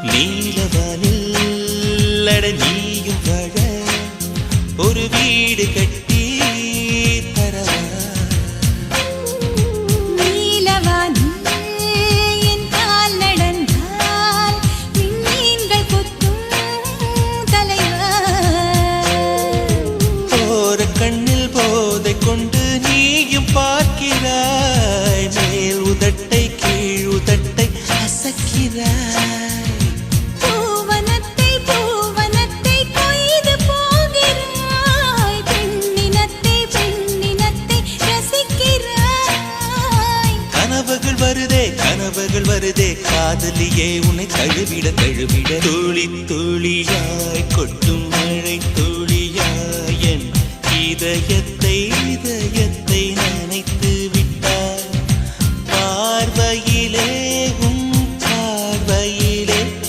நீலவானில் அட நீயும் வாழ ஒரு வீடு கட்டி தரவா நீலவானில் என் கால் நடந்தால் விண்மீன்கள் கொத்தும் தலைவா போற கண்ணில் போதை கொண்டு நீயும் பார்க்கிறாய் மேல் உதட்டை கீழ் உதட்டை அசக்கிறாய் பூவனத்தை பூவனத்தை கொய்து போகிறாய் பெண்ணினத்தை பெண்ணினத்தை ரசிக்கிறாய் கனவுகள் வருதே காதலியே உன்னை தழுவிட தழுவிட துளி துளியாய் கொட்டும் மழை துளியாய் என் இதயத்தை